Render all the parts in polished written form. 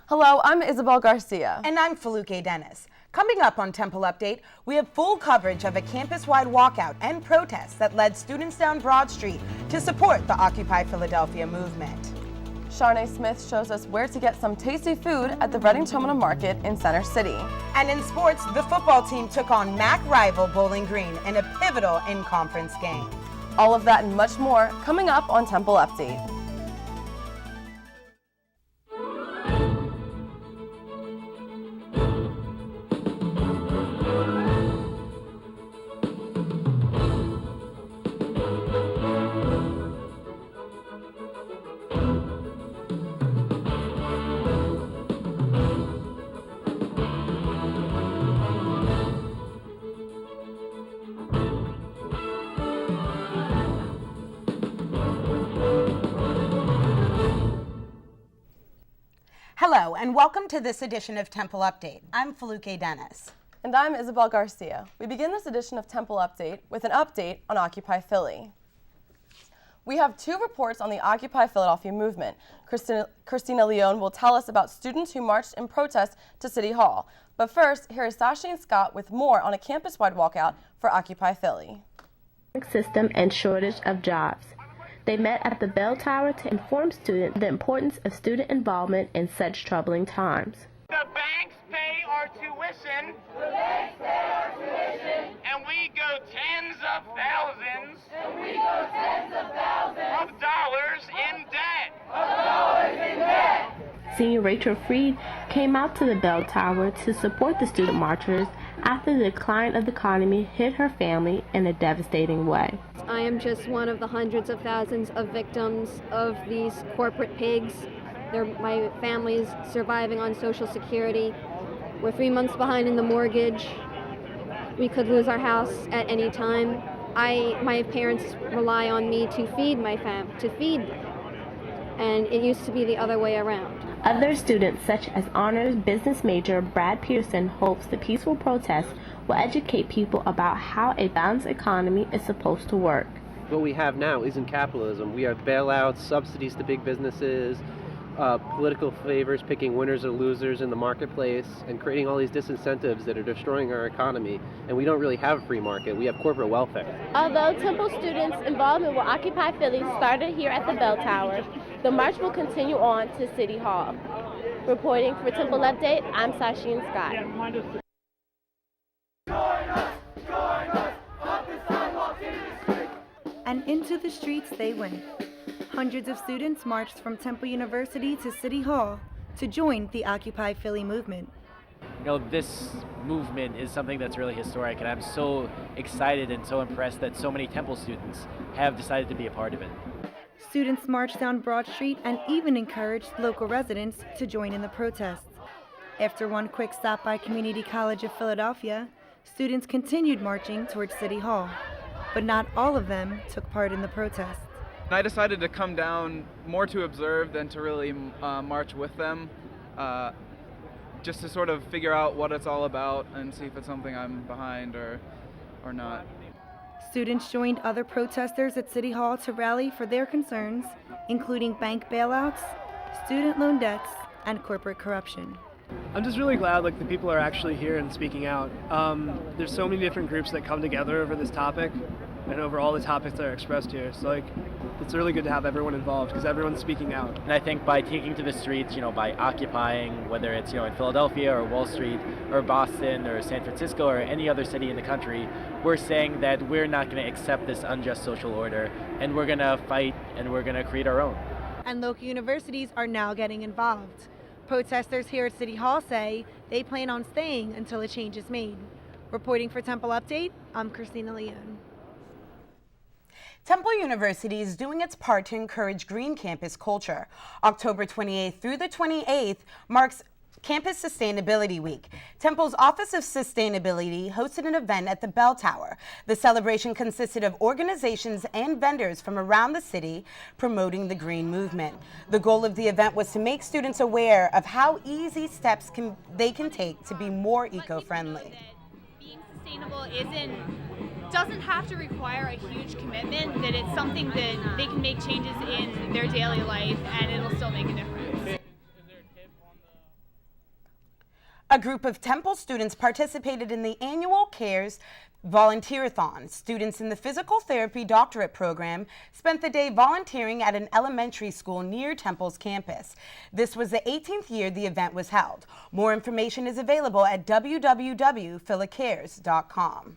Hello, I'm Isabel Garcia. And I'm Foluke Denis. Coming up on Temple Update, we have full coverage of a campus-wide walkout and protest that led students down Broad Street to support the Occupy Philadelphia movement. Sharnae Smith shows us where to get some tasty food at the Reading Terminal Market in Center City. And in sports, the football team took on MAC rival Bowling Green in a pivotal in-conference game. All of that and much more coming up on Temple Update. Hello, and welcome to this edition of Temple Update. I'm Foluke Denis. And I'm Isabel Garcia. We begin this edition of Temple Update with an update on Occupy Philly. We have two reports on the Occupy Philadelphia movement. Christina Leone will tell us about students who marched in protest to City Hall. But first, here is Sasheen Scott with more on a campus-wide walkout for Occupy Philly. System and shortage of jobs. They met at the Bell Tower to inform students the importance of student involvement in such troubling times. The banks pay our tuition. And we go tens of thousands. Of dollars in debt. Senior Rachel Freed came out to the Bell Tower to support the student marchers after the decline of the economy hit her family in a devastating way. I am just one of the hundreds of thousands of victims of these corporate pigs. My family's surviving on Social Security. We're 3 months behind in the mortgage. We could lose our house at any time. My parents rely on me to feed my to feed them. And it used to be the other way around. Other students, such as honors business major Brad Pearson, hopes the peaceful protest will educate people about how a balanced economy is supposed to work. What we have now isn't capitalism. We have bailouts, subsidies to big businesses, political favors, picking winners or losers in the marketplace, and creating all these disincentives that are destroying our economy. And we don't really have a free market. We have corporate welfare. Although Temple students' involvement with Occupy Philly started here at the Bell Tower, the march will continue on to City Hall. Reporting for Temple Update, I'm Sasheen Scott. And into the streets they went. Hundreds of students marched from Temple University to City Hall to join the Occupy Philly movement. You know, this movement is something that's really historic, and I'm so excited and so impressed that so many Temple students have decided to be a part of it. Students marched down Broad Street and even encouraged local residents to join in the protests. After one quick stop by Community College of Philadelphia, students continued marching towards City Hall, but not all of them took part in the protests. I decided to come down more to observe than to really march with them, just to sort of figure out what it's all about and see if it's something I'm behind or not. Students joined other protesters at City Hall to rally for their concerns, including bank bailouts, student loan debts, and corporate corruption. I'm just really glad the people are actually here and speaking out. There's so many different groups that come together over this topic and over all the topics that are expressed here. So it's really good to have everyone involved because everyone's speaking out. And I think by taking to the streets, by occupying, whether it's, in Philadelphia or Wall Street or Boston or San Francisco or any other city in the country, we're saying that we're not going to accept this unjust social order, and we're going to fight and we're going to create our own. And local universities are now getting involved. Protesters here at City Hall say they plan on staying until a change is made. Reporting for Temple Update, I'm Christina Leone. Temple University is doing its part to encourage green campus culture. October 28th through the 28th marks Campus Sustainability Week. Temple's Office of Sustainability hosted an event at the Bell Tower. The celebration consisted of organizations and vendors from around the city promoting the green movement. The goal of the event was to make students aware of how easy steps they can take to be more eco-friendly. Being sustainable doesn't have to require a huge commitment, that it's something that they can make changes in their daily life and it'll still make a difference. A group of Temple students participated in the annual CARES Volunteer-a-thon. Students in the Physical Therapy Doctorate program spent the day volunteering at an elementary school near Temple's campus. This was the 18th year the event was held. More information is available at www.philacares.com.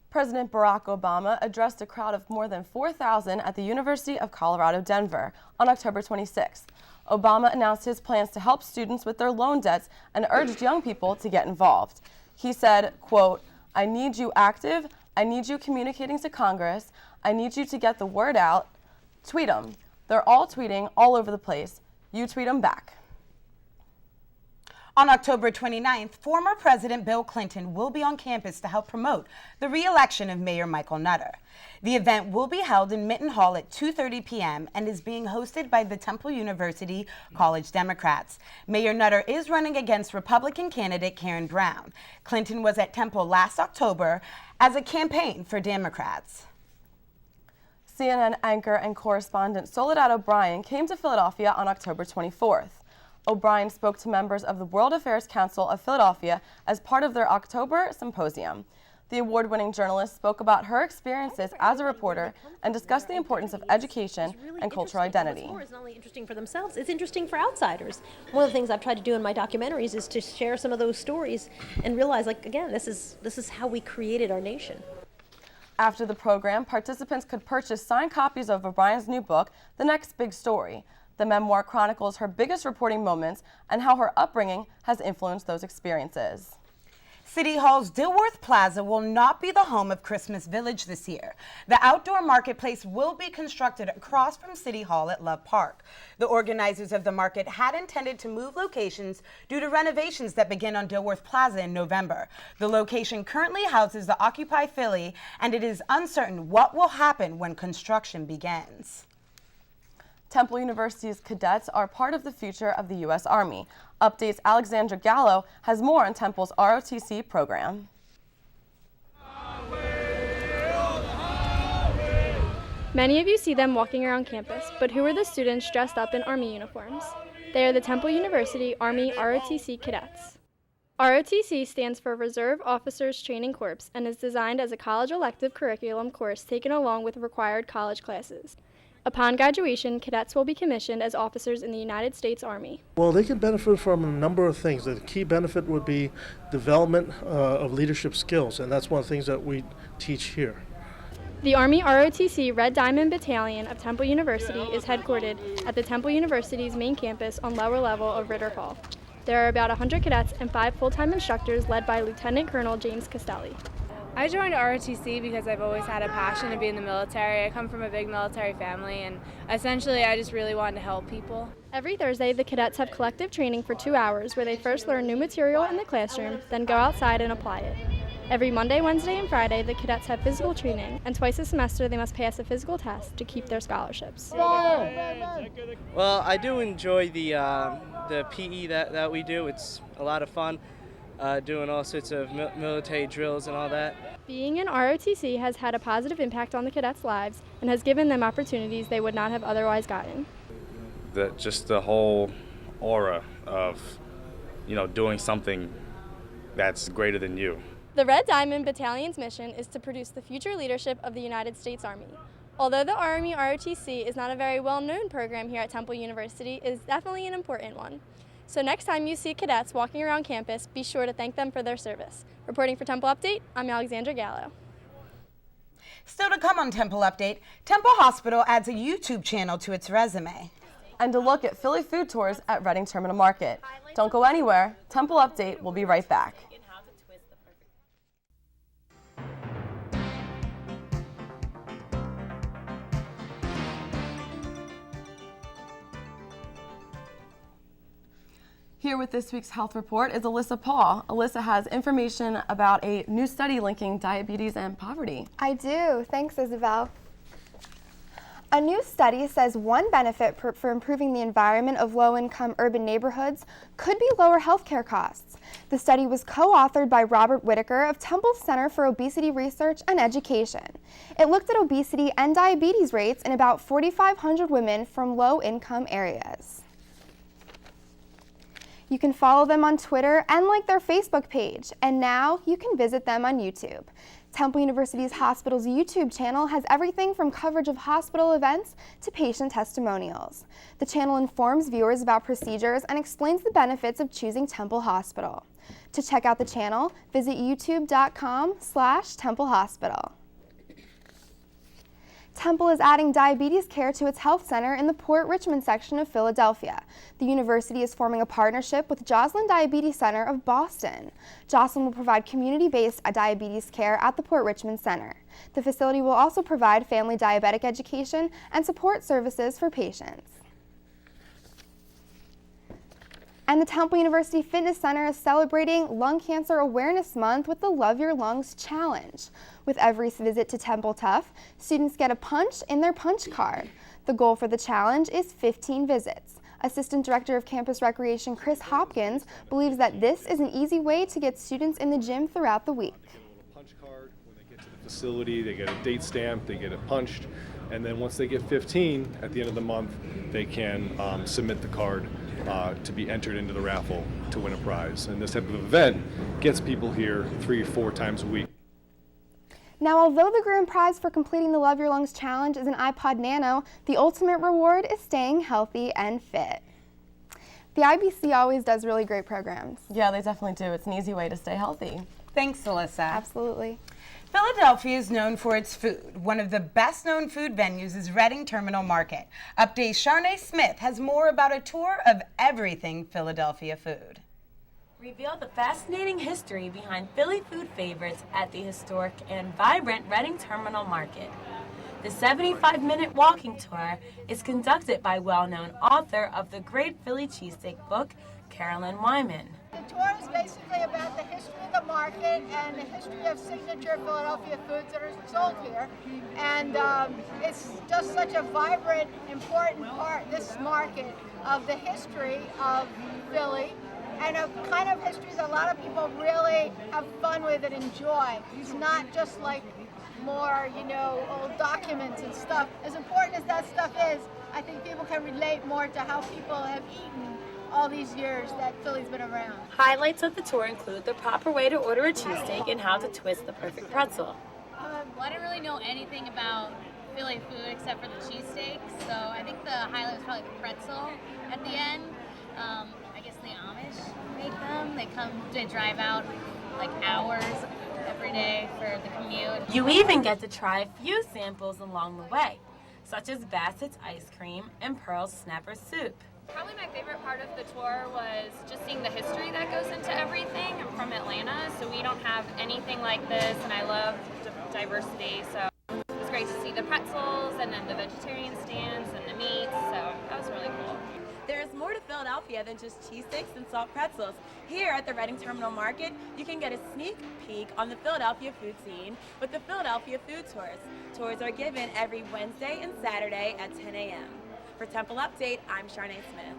President Barack Obama addressed a crowd of more than 4,000 at the University of Colorado, Denver on October 26th. Obama announced his plans to help students with their loan debts and urged young people to get involved. He said, quote, "I need you active. I need you communicating to Congress. I need you to get the word out. Tweet them. They're all tweeting all over the place. You tweet them back." On October 29th, former President Bill Clinton will be on campus to help promote the re-election of Mayor Michael Nutter. The event will be held in Mitten Hall at 2:30 p.m. and is being hosted by the Temple University College Democrats. Mayor Nutter is running against Republican candidate Karen Brown. Clinton was at Temple last October as a campaign for Democrats. CNN anchor and correspondent Soledad O'Brien came to Philadelphia on October 24th. O'Brien spoke to members of the World Affairs Council of Philadelphia as part of their October symposium. The award-winning journalist spoke about her experiences as a reporter and discussed the importance of education and cultural identity. It's not only interesting for themselves, it's interesting for outsiders. One of the things I've tried to do in my documentaries is to share some of those stories and realize, like, again, this is how we created our nation. After the program, participants could purchase signed copies of O'Brien's new book, The Next Big Story. The memoir chronicles her biggest reporting moments and how her upbringing has influenced those experiences. City Hall's Dilworth Plaza will not be the home of Christmas Village this year. The outdoor marketplace will be constructed across from City Hall at Love Park. The organizers of the market had intended to move locations due to renovations that begin on Dilworth Plaza in November. The location currently houses the Occupy Philly, and it is uncertain what will happen when construction begins. Temple University's cadets are part of the future of the U.S. Army. Updates Alexandra Gallo has more on Temple's ROTC program. Many of you see them walking around campus, but who are the students dressed up in Army uniforms? They are the Temple University Army ROTC cadets. ROTC stands for Reserve Officers Training Corps and is designed as a college elective curriculum course taken along with required college classes. Upon graduation, cadets will be commissioned as officers in the United States Army. Well, they can benefit from a number of things. The key benefit would be development of leadership skills, and that's one of the things that we teach here. The Army ROTC Red Diamond Battalion of Temple University is headquartered at the Temple University's main campus on lower level of Ritter Hall. There are about 100 cadets and 5 full-time instructors led by Lieutenant Colonel James Castelli. I joined ROTC because I've always had a passion to be in the military. I come from a big military family, and essentially I just really wanted to help people. Every Thursday, the cadets have collective training for 2 hours where they first learn new material in the classroom, then go outside and apply it. Every Monday, Wednesday, and Friday, the cadets have physical training, and twice a semester they must pass a physical test to keep their scholarships. Well, I do enjoy the PE that we do. It's a lot of fun. Doing all sorts of military drills and all that. Being in ROTC has had a positive impact on the cadets' lives and has given them opportunities they would not have otherwise gotten. Just the whole aura of, doing something that's greater than you. The Red Diamond Battalion's mission is to produce the future leadership of the United States Army. Although the Army ROTC is not a very well-known program here at Temple University, it is definitely an important one. So next time you see cadets walking around campus, be sure to thank them for their service. Reporting for Temple Update, I'm Alexandra Gallo. Still to come on Temple Update, Temple Hospital adds a YouTube channel to its resume. And a look at Philly food tours at Reading Terminal Market. Don't go anywhere. Temple Update will be right back. Here with this week's health report is Alyssa Paugh. Alyssa has information about a new study linking diabetes and poverty. I do. Thanks, Isabel. A new study says one benefit for improving the environment of low-income urban neighborhoods could be lower healthcare costs. The study was co-authored by Robert Whitaker of Temple's Center for Obesity Research and Education. It looked at obesity and diabetes rates in about 4,500 women from low-income areas. You can follow them on Twitter and like their Facebook page, and now you can visit them on YouTube. Temple University's Hospital's YouTube channel has everything from coverage of hospital events to patient testimonials. The channel informs viewers about procedures and explains the benefits of choosing Temple Hospital. To check out the channel, visit youtube.com/Temple Hospital. Temple is adding diabetes care to its health center in the Port Richmond section of Philadelphia. The university is forming a partnership with Joslin Diabetes Center of Boston. Joslin will provide community-based diabetes care at the Port Richmond Center. The facility will also provide family diabetic education and support services for patients. And the Temple University Fitness Center is celebrating Lung Cancer Awareness Month with the Love Your Lungs Challenge. With every visit to Temple Tough, students get a punch in their punch card. The goal for the challenge is 15 visits. Assistant Director of Campus Recreation Chris Hopkins believes that this is an easy way to get students in the gym throughout the week. Punch card. When they get to the facility, they get a date stamp, they get it punched, and then once they get 15 at the end of the month, they can submit the card to be entered into the raffle to win a prize. And this type of event gets people here 3 or 4 times a week. Now, although the grand prize for completing the Love Your Lungs Challenge is an iPod Nano, the ultimate reward is staying healthy and fit. The IBC always does really great programs. Yeah, they definitely do. It's an easy way to stay healthy. Thanks, Alyssa. Absolutely. Philadelphia is known for its food. One of the best-known food venues is Reading Terminal Market. Update's Sharnae Smith has more about a tour of everything Philadelphia food. Reveal the fascinating history behind Philly food favorites at the historic and vibrant Reading Terminal Market. The 75-minute walking tour is conducted by well-known author of the Great Philly Cheesesteak book, Carolyn Wyman. The tour is basically about the history of the market and the history of signature Philadelphia foods that are sold here. And it's just such a vibrant, important part, this market, of the history of Philly, and a kind of history that a lot of people really have fun with and enjoy. It's not just like more, old documents and stuff. As important as that stuff is, I think people can relate more to how people have eaten all these years that Philly's been around. Highlights of the tour include the proper way to order a cheesesteak and how to twist the perfect pretzel. Well, I didn't really know anything about Philly food except for the cheesesteak, so I think the highlight was probably the pretzel at the end. I guess the Amish make them. They drive out like hours every day for the commute. You even get to try a few samples along the way, such as Bassett's ice cream and Pearl's snapper soup. Probably my favorite part of the tour was just seeing the history that goes into everything. I'm from Atlanta, so we don't have anything like this, and I love diversity, so it was great to see the pretzels and then the vegetarian stands and the meats, so that was really cool. There is more to Philadelphia than just cheesesteaks and salt pretzels. Here at the Reading Terminal Market, you can get a sneak peek on the Philadelphia food scene with the Philadelphia Food Tours. Tours are given every Wednesday and Saturday at 10 a.m. For Temple Update, I'm Sharnae Smith.